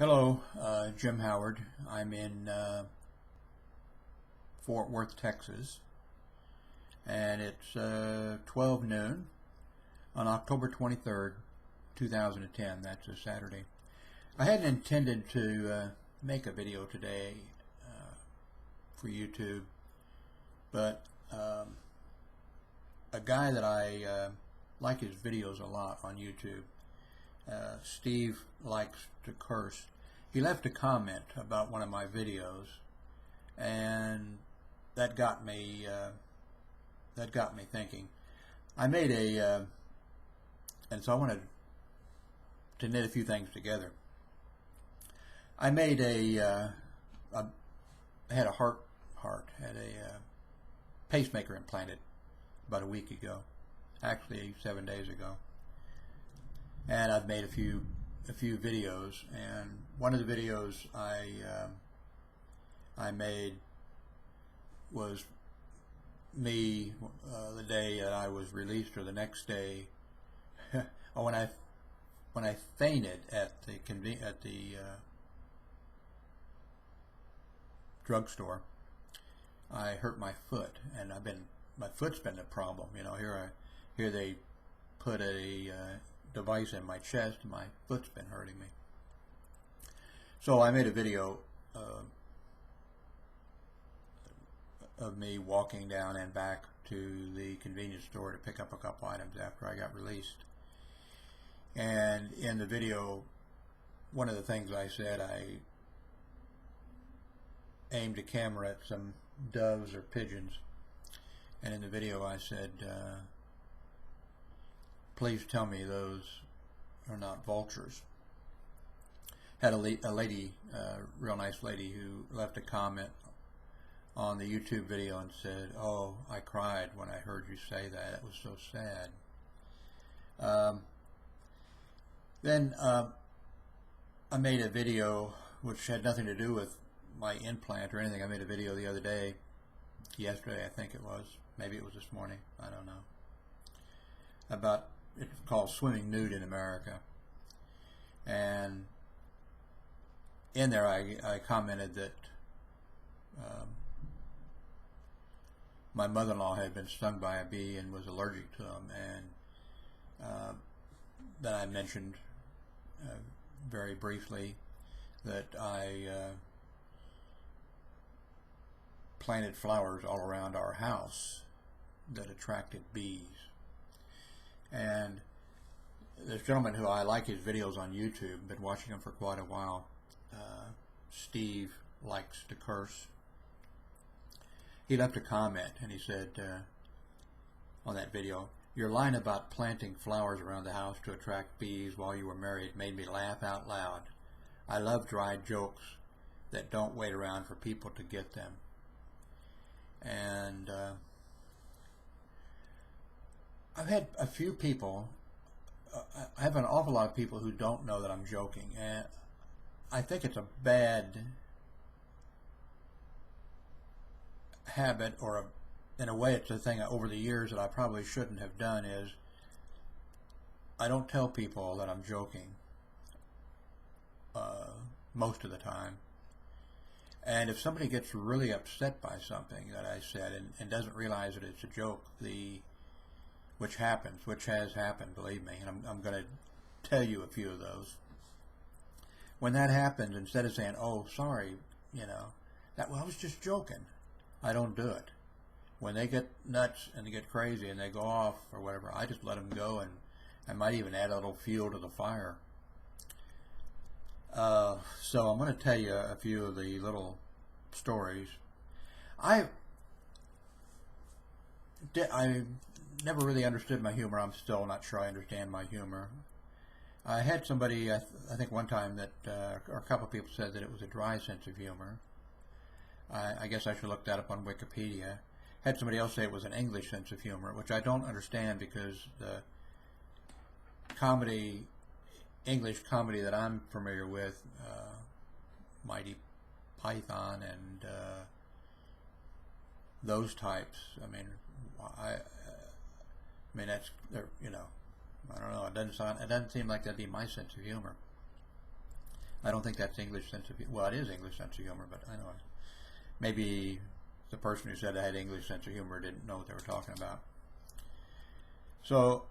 Hello, Jim Howard. I'm in Fort Worth, Texas, and it's 12 noon on October 23rd, 2010. That's a Saturday. I hadn't intended to make a video today for YouTube, but a guy that I like his videos a lot on YouTube, Steve Likes to Curse, he left a comment about one of my videos, and that got me thinking. I made and so I wanted to knit a few things together. I made had a had a pacemaker implanted about a week ago, actually 7 days ago, and I've made a few videos, and one of the videos I made was me the day that I was released, or the next day, when I fainted at the drugstore. I hurt my foot, and my foot's been the problem. You know, here they put a device in my chest, and my foot's been hurting me. So I made a video of me walking down and back to the convenience store to pick up a couple items after I got released. And in the video, one of the things I said, I aimed a camera at some doves or pigeons, and in the video I said, please tell me those are not vultures. Had a lady, real nice lady, who left a comment on the YouTube video and said, "Oh, I cried when I heard you say that. It was so sad." Then I made a video which had nothing to do with my implant or anything. I made a video the other day, yesterday I think it was, maybe it was this morning, I don't know, about, it's called Swimming Nude in America. And in there I commented that my mother-in-law had been stung by a bee and was allergic to them, and then I mentioned very briefly that I planted flowers all around our house that attracted bees. And this gentleman, who I like his videos on YouTube, been watching them for quite a while, Steve Likes to Curse, he left a comment, and he said on that video, "Your line about planting flowers around the house to attract bees while you were married made me laugh out loud. I love dry jokes that don't wait around for people to get them." And I've had a few people, I have an awful lot of people who don't know that I'm joking, and I think it's a bad habit, or in a way it's a thing over the years that I probably shouldn't have done, is I don't tell people that I'm joking most of the time. And if somebody gets really upset by something that I said and doesn't realize that it's a joke, which has happened, believe me, and I'm going to tell you a few of those. When that happens, instead of saying, "Oh, sorry, you know, I was just joking," I don't do it. When they get nuts and they get crazy and they go off or whatever, I just let them go, and I might even add a little fuel to the fire. So I'm going to tell you a few of the little stories. I never really understood my humor. I'm still not sure I understand my humor. I had somebody, I think one time, that, or a couple of people said that it was a dry sense of humor. I guess I should look that up on Wikipedia. Had somebody else say it was an English sense of humor, which I don't understand, because the English comedy that I'm familiar with, Mighty Python and those types, I mean that's, you know, I don't know, it doesn't seem like that'd be my sense of humor. I don't think that's English sense of humor. Well, it is English sense of humor, but I know maybe the person who said I had English sense of humor didn't know what they were talking about. So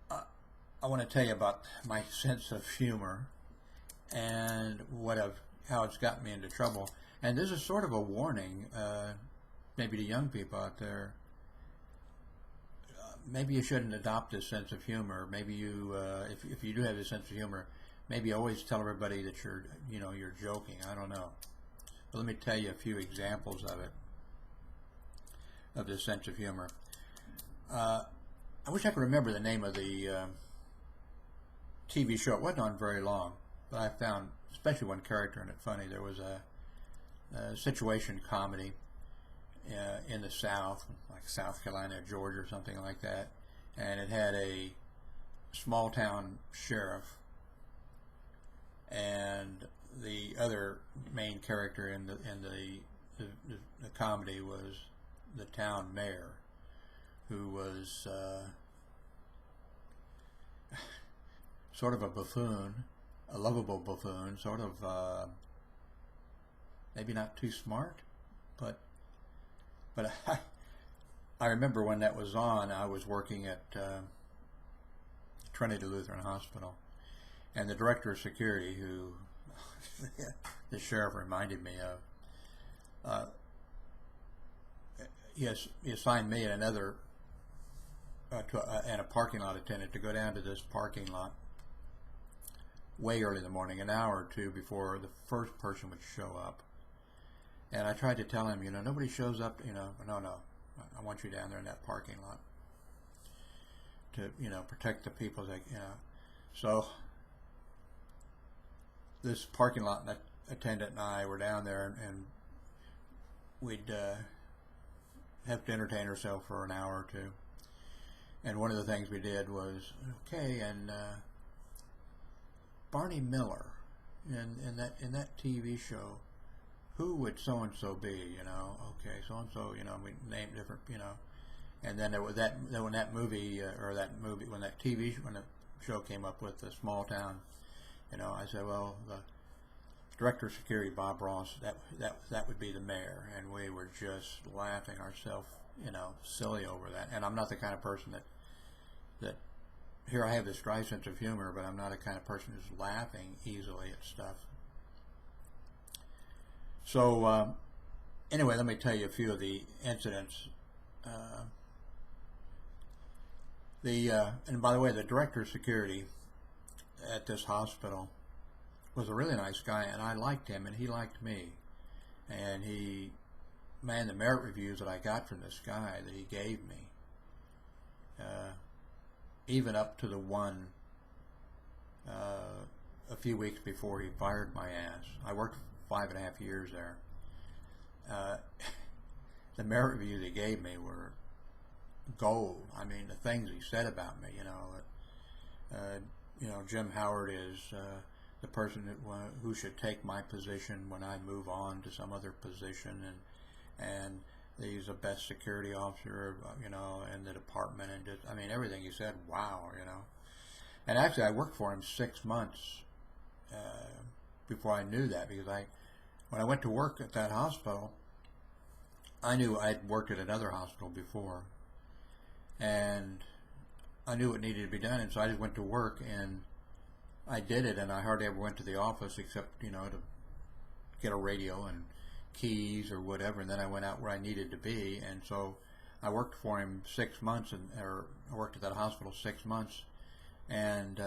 I want to tell you about my sense of humor and how it's gotten me into trouble. And this is sort of a warning, maybe to young people out there. Maybe you shouldn't adopt this sense of humor. Maybe you, if you do have this sense of humor, maybe always tell everybody that you're joking. I don't know. But let me tell you a few examples of it, of this sense of humor. I wish I could remember the name of the TV show. It wasn't on very long, but I found especially one character in it funny. There was a situation comedy in the South, like South Carolina, Georgia, or something like that, and it had a small town sheriff, and the other main character in the comedy was the town mayor, who was sort of a buffoon, a lovable buffoon, sort of maybe not too smart, but I remember when that was on, I was working at Trinity Lutheran Hospital, and the director of security, who the sheriff reminded me of, he assigned me and another and a parking lot attendant to go down to this parking lot way early in the morning, an hour or two before the first person would show up. And I tried to tell him, nobody shows up, no, I want you down there in that parking lot to, protect the people that, So this parking lot attendant and I were down there, and we'd have to entertain ourselves for an hour or two. And one of the things we did was, okay, and Barney Miller in that TV show, who would so and so be? Okay, so and so. We named different. And then there was when that movie when the show came up with the small town, I said, well, the director of security, Bob Ross, that would be the mayor, and we were just laughing ourselves, silly over that. And I'm not the kind of person that here I have this dry sense of humor, but I'm not a kind of person who's laughing easily at stuff. So anyway, let me tell you a few of the incidents. And by the way, the director of security at this hospital was a really nice guy, and I liked him, and he liked me. And the merit reviews that I got from this guy that he gave me, even up to the one a few weeks before he fired my ass. I worked 5.5 years there. The merit reviews he gave me were gold. I mean, the things he said about me, Jim Howard is the person who should take my position when I move on to some other position, and he's the best security officer, in the department, and just, everything he said, wow, And actually, I worked for him 6 months before I knew that, because when I went to work at that hospital, I knew I'd worked at another hospital before, and I knew it needed to be done, and so I just went to work, and I did it, and I hardly ever went to the office except, to get a radio and keys or whatever, and then I went out where I needed to be. And so I worked for him 6 months, or I worked at that hospital 6 months, and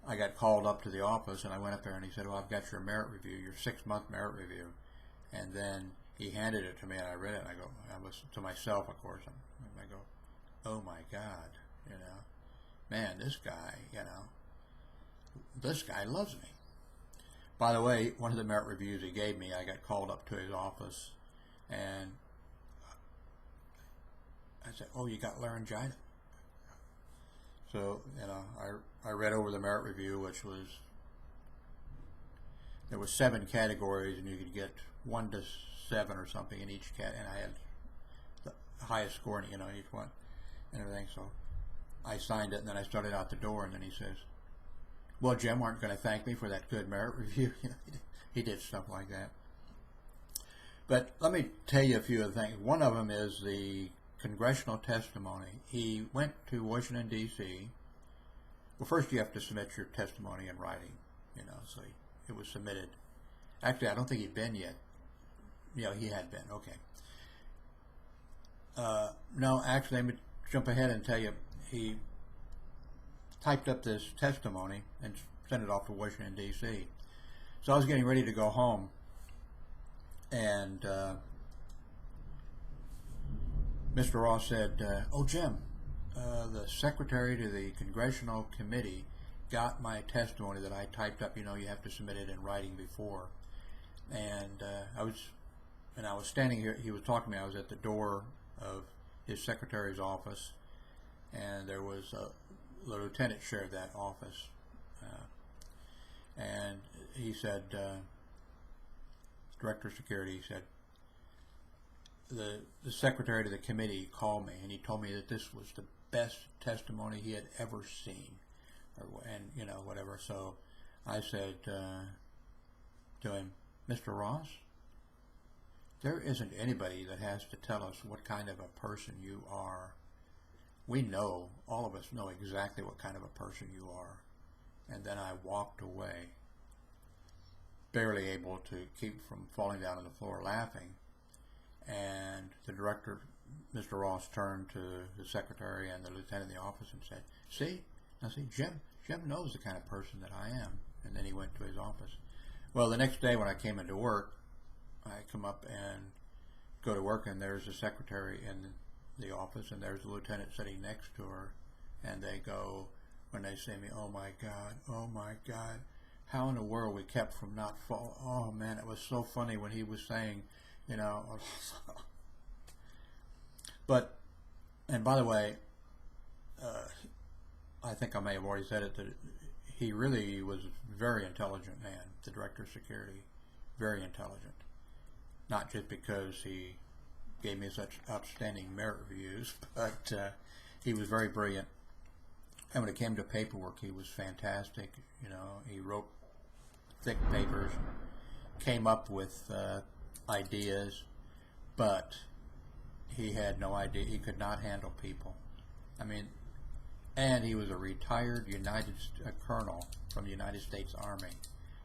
I got called up to the office, and I went up there, and he said, well, I've got your merit review, your 6-month merit review. And then he handed it to me, and I read it, and I was to myself, of course, and I go, oh my God, man, this guy loves me. By the way, one of the merit reviews he gave me, I got called up to his office, and I said, oh, you got laryngitis? So, I read over the merit review, which was, there was 7 categories, and you could get 1 to 7 or something in each cat, and I had the highest score in each one, and everything. So I signed it, and then I started out the door, and then he says, well, Jim weren't going to thank me for that good merit review. He did stuff like that. But let me tell you a few of the things. One of them is the congressional testimony. He went to Washington, D.C. Well, first you have to submit your testimony in writing, so it was submitted. Actually, I don't think he'd been yet. Yeah, he had been. Okay. No, actually, let me jump ahead and tell you, he typed up this testimony and sent it off to Washington, D.C. So I was getting ready to go home, and Mr. Ross said, oh, Jim, the secretary to the Congressional Committee got my testimony that I typed up. You have to submit it in writing before. And I was standing here. He was talking to me. I was at the door of his secretary's office, and there was the lieutenant shared that office. And he said, Director of Security, he said, the secretary to the committee called me, and he told me that this was the best testimony he had ever seen, and whatever. So I said to him, Mr. Ross, there isn't anybody that has to tell us what kind of a person you are. We know, all of us know exactly what kind of a person you are. And then I walked away, barely able to keep from falling down on the floor laughing. And the director, Mr. Ross, turned to the secretary and the lieutenant in the office and said, see, Jim knows the kind of person that I am. And then he went to his office. Well, the next day when I came into work, I come up and go to work, and there's the secretary in the office, and there's the lieutenant sitting next to her, and they go, when they see me, oh my God, how in the world we kept from not fall. Oh man, it was so funny when he was saying, but, and by the way, I think I may have already said it, that he really was a very intelligent man, the Director of Security, very intelligent. Not just because he gave me such outstanding merit reviews, but he was very brilliant. And when it came to paperwork, he was fantastic. He wrote thick papers, came up with ideas, but he had no idea. He could not handle people. And he was a retired colonel from the United States Army.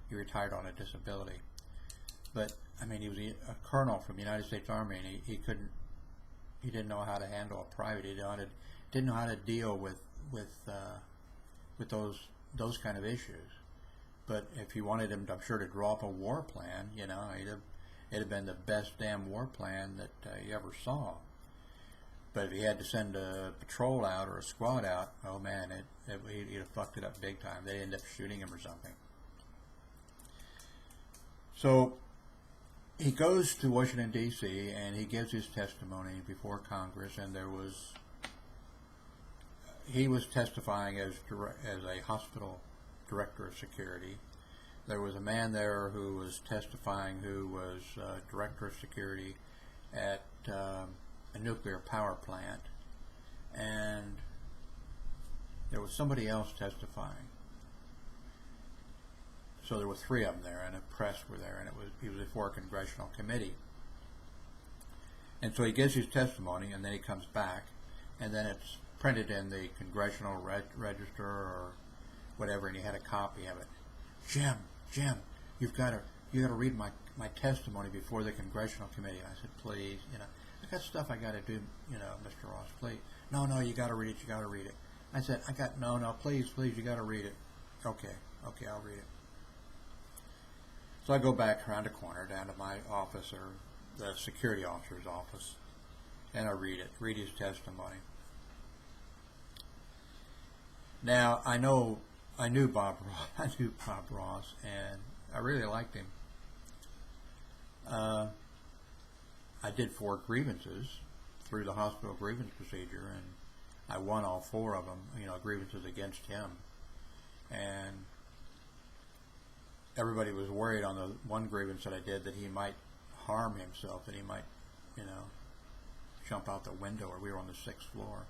He retired on a disability. But, he was a colonel from the United States Army, and he didn't know how to handle a private. He didn't know how to deal with those kind of issues. But if you wanted him, I'm sure, to draw up a war plan, it'd have been the best damn war plan that you ever saw. But if he had to send a patrol out or a squad out, oh man, he'd have fucked it up big time. They'd end up shooting him or something. So he goes to Washington, D.C., and he gives his testimony before Congress, and he was testifying as a hospital director of security. There was a man there who was testifying who was director of security at a nuclear power plant, and there was somebody else testifying. So there were three of them there, and the press were there, and he was before a congressional committee. And so he gives his testimony, and then he comes back, and then it's printed in the Congressional Register or whatever, and he had a copy of it. Jim, you've got to read my testimony before the Congressional Committee. I said, please, I got stuff I got to do, Mr. Ross, please. No, you got to read it. I said, no, please, you got to read it. Okay, I'll read it. So I go back around the corner down to my office, or the security officer's office, and I read his testimony. Now, I knew Bob Ross, and I really liked him. I did 4 grievances through the hospital grievance procedure, and I won all 4 of them, grievances against him. And everybody was worried on the one grievance that I did that he might harm himself, that he might, jump out the window, or we were on the 6th floor.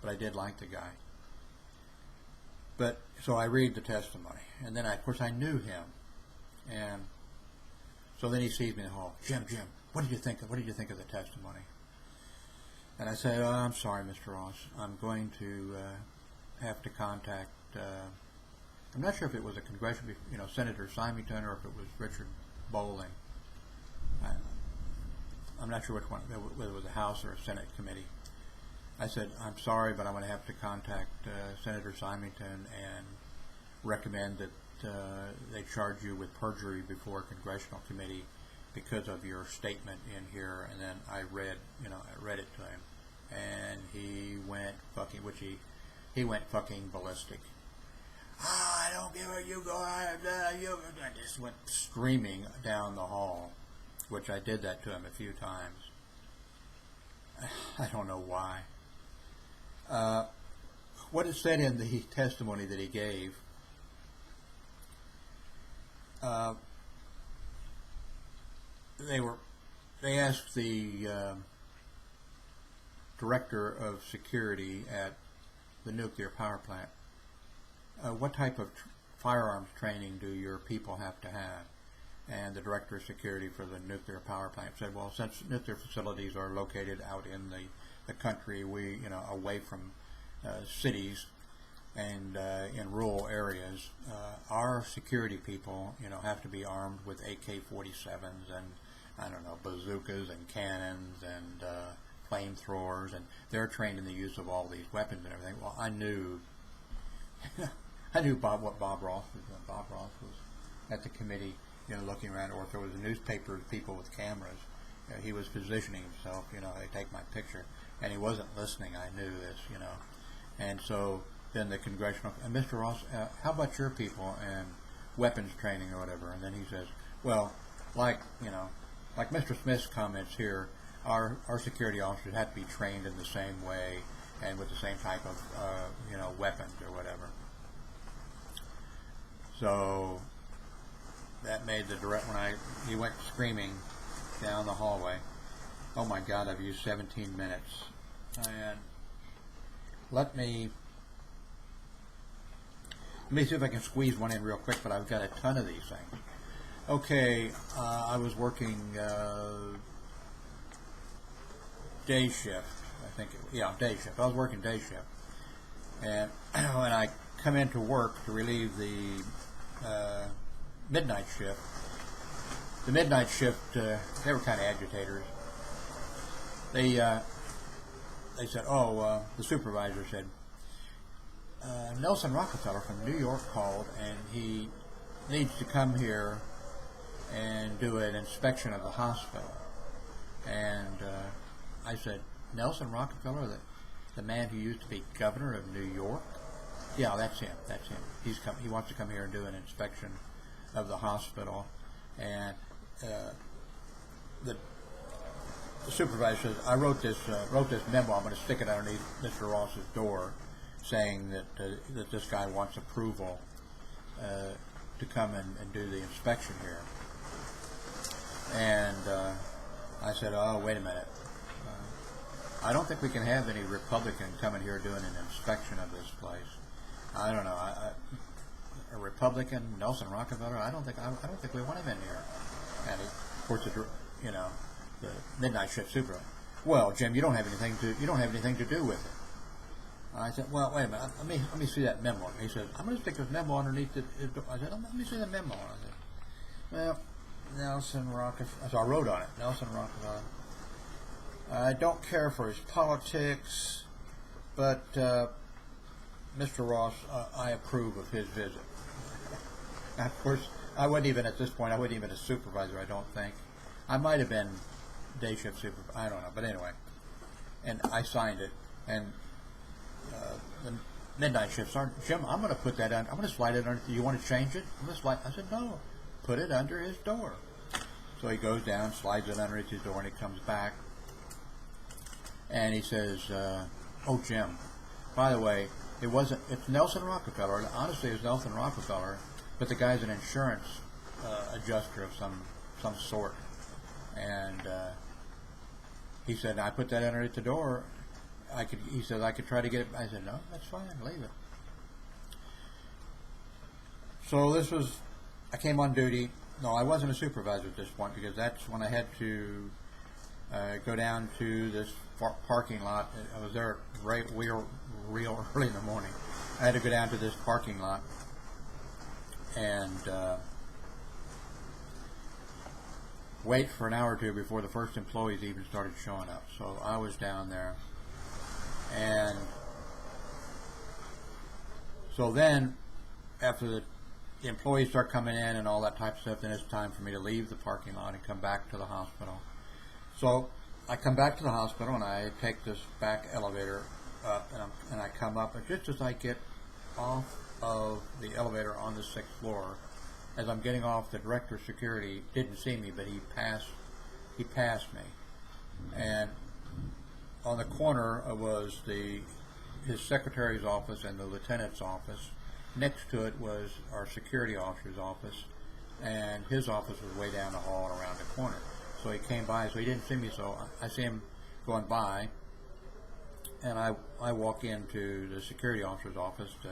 But I did like the guy. But so I read the testimony, and then of course I knew him, and so then he sees me in the hall. Jim, what did you think of the testimony? And I said, oh, I'm sorry, Mr. Ross. I'm going to have to contact. I'm not sure if it was a congressional, Senator Symington, or if it was Richard Bowling. I'm not sure which one, whether it was a House or a Senate committee. I said, I'm sorry, but I'm going to have to contact Senator Symington and recommend that they charge you with perjury before a congressional committee because of your statement in here. And then I read it to him, and he went fucking ballistic. I don't give a you go. I just went screaming down the hall, which I did that to him a few times. I don't know why. What is said in the testimony that he gave, they asked the director of security at the nuclear power plant, what type of firearms training do your people have to have? And the director of security for the nuclear power plant said, well, since nuclear facilities are located out in the country, away from cities and in rural areas, our security people, have to be armed with AK-47s and, bazookas and cannons and flamethrowers, and they're trained in the use of all these weapons and everything. Well, I knew what Bob Ross was doing. Bob Ross was at the committee, looking around, or if there was a newspaper, people with cameras, he was positioning himself, they take my picture, and he wasn't listening. I knew this, and so then the congressional, and Mr. Ross, how about your people and weapons training or whatever? And then he says, well, like Mr. Smith's comments here, our security officers have to be trained in the same way and with the same type of weapons or whatever. So that made he went screaming down the hallway. Oh my God, I've used 17 minutes. And let me see if I can squeeze one in real quick, but I've got a ton of these things. Okay, I was working day shift. Day shift. I was working day shift. And when I come into work to relieve the midnight shift, they were kind of agitators. They said, the supervisor said, Nelson Rockefeller from New York called, and he needs to come here and do an inspection of the hospital. And I said, Nelson Rockefeller, the man who used to be governor of New York? Yeah, that's him. He wants to come here and do an inspection of the hospital. And the supervisor says, I wrote this memo. I'm going to stick it underneath Mr. Ross's door, saying that this guy wants approval to come and do the inspection here. And I said, oh, wait a minute. I don't think we can have any Republican coming here doing an inspection of this place. I don't know. A Republican, Nelson Rockefeller. I don't think we want him in here. And of course, the midnight shift supervisor. Well, Jim, you don't have anything to do with it. I said, well, wait a minute. Let me see that memo. He said, I'm going to stick this memo underneath it. I said, let me see the memo. I said, well, Nelson Rockefeller. So I wrote on it, Nelson Rockefeller. I don't care for his politics, but Mr. Ross, I approve of his visit. Now, of course, I wasn't even at this point. I wasn't even a supervisor. I don't think. I might have been day shift supervisor. I don't know, but anyway. And I signed it, and the midnight shift sergeant, Jim, I'm going to put that on. I'm going to slide it under. You want to change it? I said, no, put it under his door. So he goes down, slides it under his door, and he comes back. And he says, oh, Jim, by the way, it's Nelson Rockefeller. Honestly, it's Nelson Rockefeller, but the guy's an insurance adjuster of some sort. And he said, I put that underneath the door. He said, I could try to get it. I said, no, that's fine, leave it. So this was, I came on duty. No, I wasn't a supervisor at this point because that's when I had to go down to this parking lot. I was there real early in the morning. I had to go down to this parking lot and wait for an hour or two before the first employees even started showing up. So I was down there, and so then after the employees start coming in and all that type of stuff, then it's time for me to leave the parking lot and come back to the hospital. So I come back to the hospital and I take this back elevator up, and I come up, and just as I get off of the elevator on the 6th floor, as I'm getting off, the director of security didn't see me, but he passed me, and on the corner was his secretary's office and the lieutenant's office. Next to it was our security officer's office, and his office was way down the hall and around the corner. So he came by, so he didn't see me, so I see him going by, and I walk into the security officer's office to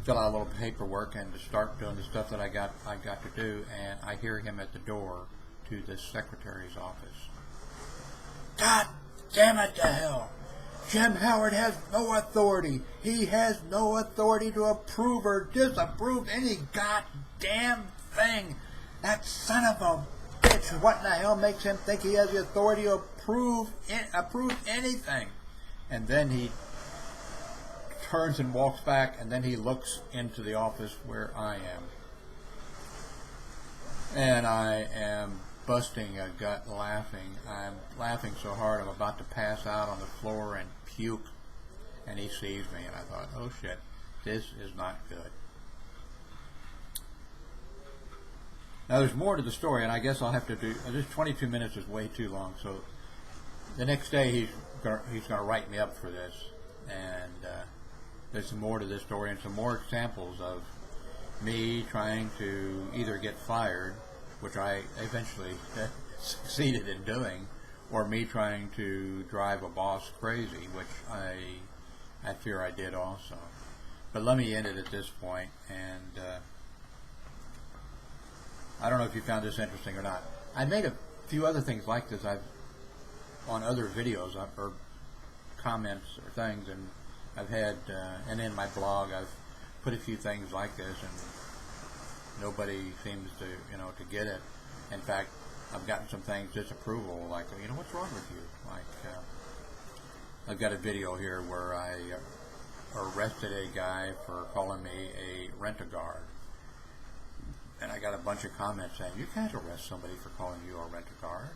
fill out a little paperwork and to start doing the stuff that I got to do, and I hear him at the door to the secretary's office. God damn it to hell! Jim Howard has no authority. He has no authority to approve or disapprove any goddamn thing. That son of a bitch, what in the hell makes him think he has the authority to approve anything? And then he turns and walks back, and then he looks into the office where I am. And I am busting a gut laughing. I'm laughing so hard I'm about to pass out on the floor and puke. And he sees me, and I thought, oh shit, this is not good. Now there's more to the story, and I guess I'll have to do, this 22 minutes is way too long, so the next day he's going to write me up for this, and there's some more to this story and some more examples of me trying to either get fired, which I eventually succeeded in doing, or me trying to drive a boss crazy, which I fear I did also. But let me end it at this point, and I don't know if you found this interesting or not. I made a few other things like this on other videos or comments or things, and I've had, and in my blog I've put a few things like this, and nobody seems to, to get it. In fact, I've gotten some things disapproval, like, what's wrong with you? Like, I've got a video here where I arrested a guy for calling me a rent-a-guard. And I got a bunch of comments saying, you can't arrest somebody for calling you a rent-a-guard.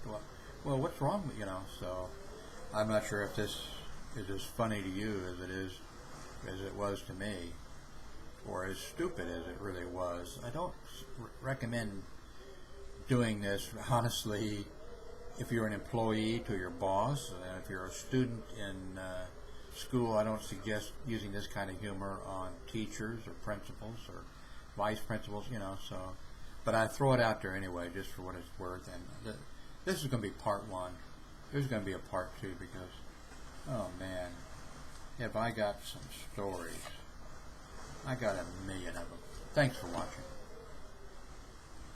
Well, what's wrong with, so I'm not sure if this is as funny to you as it was to me, or as stupid as it really was. I don't recommend doing this, honestly, if you're an employee to your boss, and if you're a student in school. I don't suggest using this kind of humor on teachers or principals or vice principals, so, but I throw it out there anyway, just for what it's worth. And this is going to be part one. There's going to be a part two, because, oh man, have I got some stories. I got a million of them. Thanks for watching.